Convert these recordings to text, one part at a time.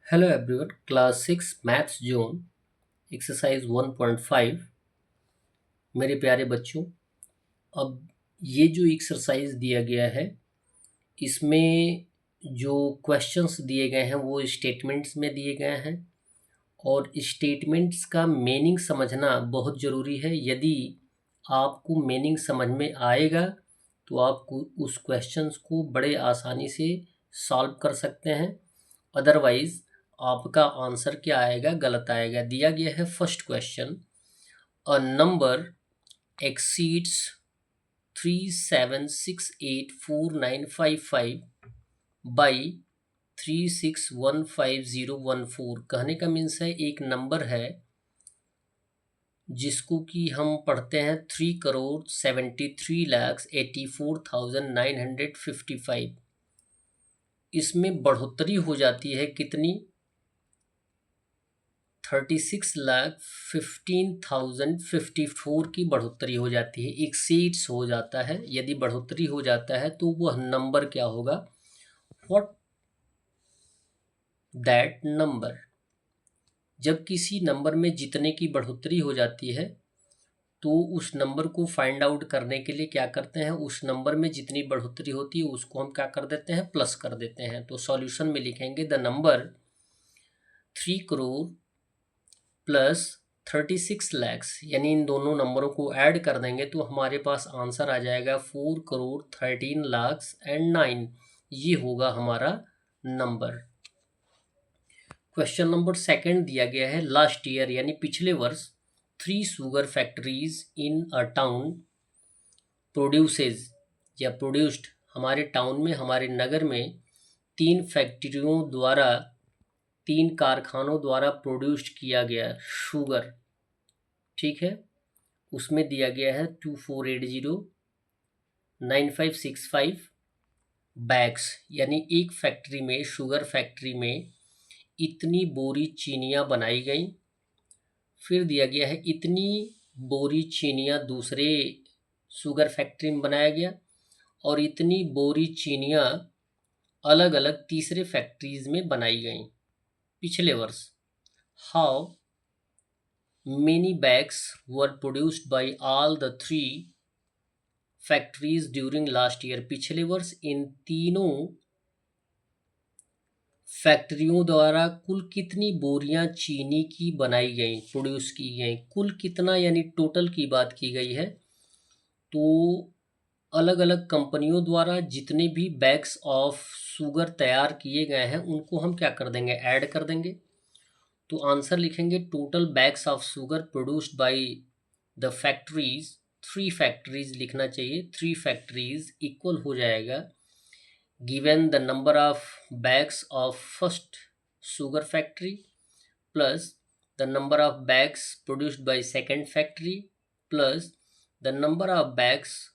Hello everyone, class 6 maths zone exercise 1.5। मेरे प्यारे बच्चों, अब ये जो एक्सरसाइज दिया गया है इसमें जो क्वेश्चंस दिए गए हैं वो स्टेटमेंट्स में दिए गए हैं और स्टेटमेंट्स का मीनिंग समझना बहुत ज़रूरी है। यदि आपको मीनिंग समझ में आएगा तो आप उस क्वेश्चंस को बड़े आसानी से सॉल्व कर सकते हैं। अदरवाइज आपका आंसर क्या आएगा? गलत आएगा। दिया गया है first question, a number exceeds 37684955 by 36150014। कहने का मीन्स है एक नंबर है जिसको कि हम पढ़ते हैं 3,73,84,955। इसमें बढ़ोतरी हो जाती है कितनी? 36,15,054 की बढ़ोतरी हो जाती है। एक्सीड्स हो जाता है, यदि बढ़ोतरी हो जाता है तो वह नंबर क्या होगा? What that number. जब किसी नंबर में जितने की बढ़ोतरी हो जाती है तो उस नंबर को फाइंड आउट करने के लिए क्या करते हैं? उस नंबर में जितनी बढ़ोतरी होती है उसको हम क्या कर देते हैं? प्लस कर देते हैं। तो सॉल्यूशन में लिखेंगे the number 3 crore plus 36 lakh, यानी इन दोनों नंबरों को ऐड कर देंगे तो हमारे पास आंसर आ जाएगा 4 करोड़ 13 लाख एंड 9। ये होगा हमारा नंबर। क्वेश्चन नंबर सेकंड दिया गया है, लास्ट ईयर यानी पिछले वर्ष 3 शुगर फैक्ट्रीज इन अ टाउन प्रोड्यूसेस या प्रोड्यूस्ड। हमारे टाउन में, हमारे नगर में 3 कारखानों द्वारा प्रोड्यूस्ड किया गया शुगर, ठीक है। उसमें दिया गया है 24809565 बैग्स, यानी एक फैक्ट्री में, शुगर फैक्ट्री में इतनी बोरी चीनियाँ बनाई गई। फिर दिया गया है इतनी बोरी चीनियाँ दूसरे शुगर फैक्ट्री में बनाया गया और इतनी बोरी चीनियाँ अलग अलग तीसरे फैक्ट्रीज में बनाई गई पिछले वर्ष। How many bags were produced by all the 3 factories during last year. पिछले वर्ष इन तीनों फैक्ट्रियों द्वारा कुल कितनी बोरियां चीनी की बनाई गई, प्रोड्यूस की गई? कुल कितना, यानी टोटल की बात की गई है। तो अलग अलग कंपनियों द्वारा जितने भी बैग्स ऑफ शुगर तैयार किए गए हैं उनको हम क्या कर देंगे? ऐड कर देंगे। तो आंसर लिखेंगे total bags of sugar produced by the factories, 3 factories लिखना चाहिए। 3 फैक्ट्रीज इक्वल हो जाएगा given the number of bags of first sugar factory plus the number of bags produced by second factory plus the number of bags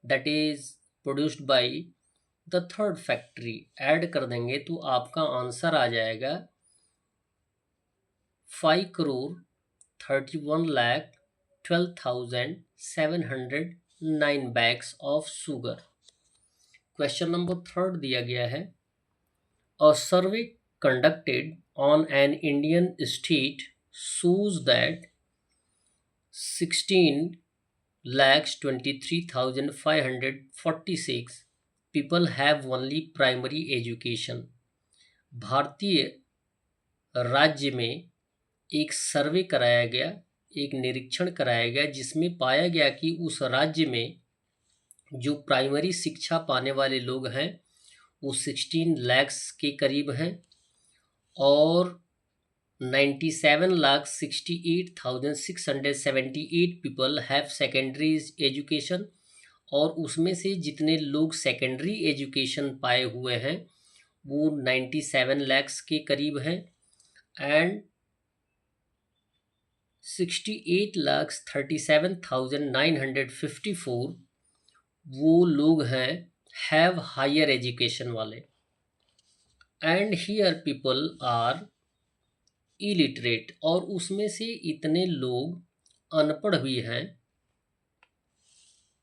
that is produced by the third factory. Add कर देंगे तो आपका answer आ जाएगा 5 crore 31 lakh 12,709 bags of sugar. Question number third दिया गया है, a survey conducted on an Indian state shows that 16,23,546 people have only primary education। भारतीय राज्य में एक सर्वे कराया गया, एक निरीक्षण कराया गया जिसमें पाया गया कि उस राज्य में जो प्राइमरी शिक्षा पाने वाले लोग हैं वो 16 लाख के करीब हैं और 97,68,678 पीपल हैव सेकेंडरी एजुकेशन, और उसमें से जितने लोग सेकेंडरी एजुकेशन पाए हुए हैं वो 97 लाख के करीब हैं एंड 68,37,954 वो लोग हैं हैव हायर एजुकेशन वाले। And here people are illiterate, और उसमें से इतने लोग अनपढ़ भी हैं।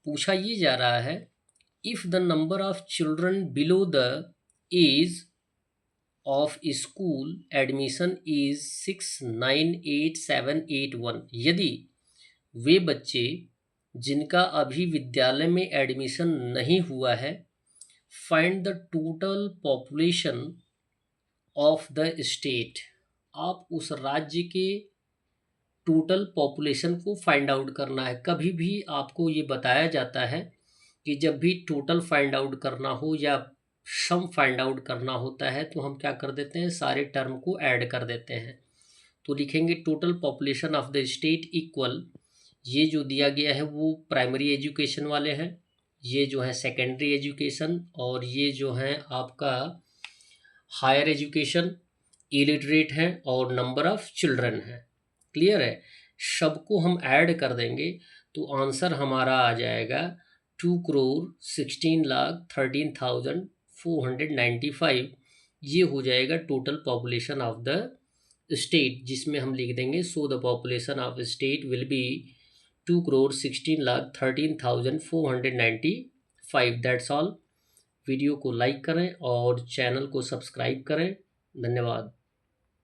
पूछा ये जा रहा है, if the number of children below the age of school admission is 698781। यदि वे बच्चे जिनका अभी विद्यालय में एडमिशन नहीं हुआ है, find the total population of the state, आप उस राज्य के टोटल पॉपुलेशन को फाइंड आउट करना है। कभी भी आपको ये बताया जाता है कि जब भी टोटल फाइंड आउट करना हो या सम फाइंड आउट करना होता है तो हम क्या कर देते हैं, सारे टर्म को ऐड कर देते हैं। तो लिखेंगे total population of the state equal, ये जो दिया गया है वो प्राइमरी एजुकेशन वाले हैं, ये जो है सेकेंडरी एजुकेशन, और ये जो है आपका हायर एजुकेशन, इलिटरेट है, और नंबर ऑफ चिल्ड्रन है। क्लियर है? सबको हम ऐड कर देंगे तो आंसर हमारा आ जाएगा 2,16,13,495। ये हो जाएगा total population of the state, जिसमें हम लिख देंगे so the population of state will be 2,16,13,495। That's all. Video को लाइक करें और चैनल को सब्सक्राइब करें। धन्यवाद।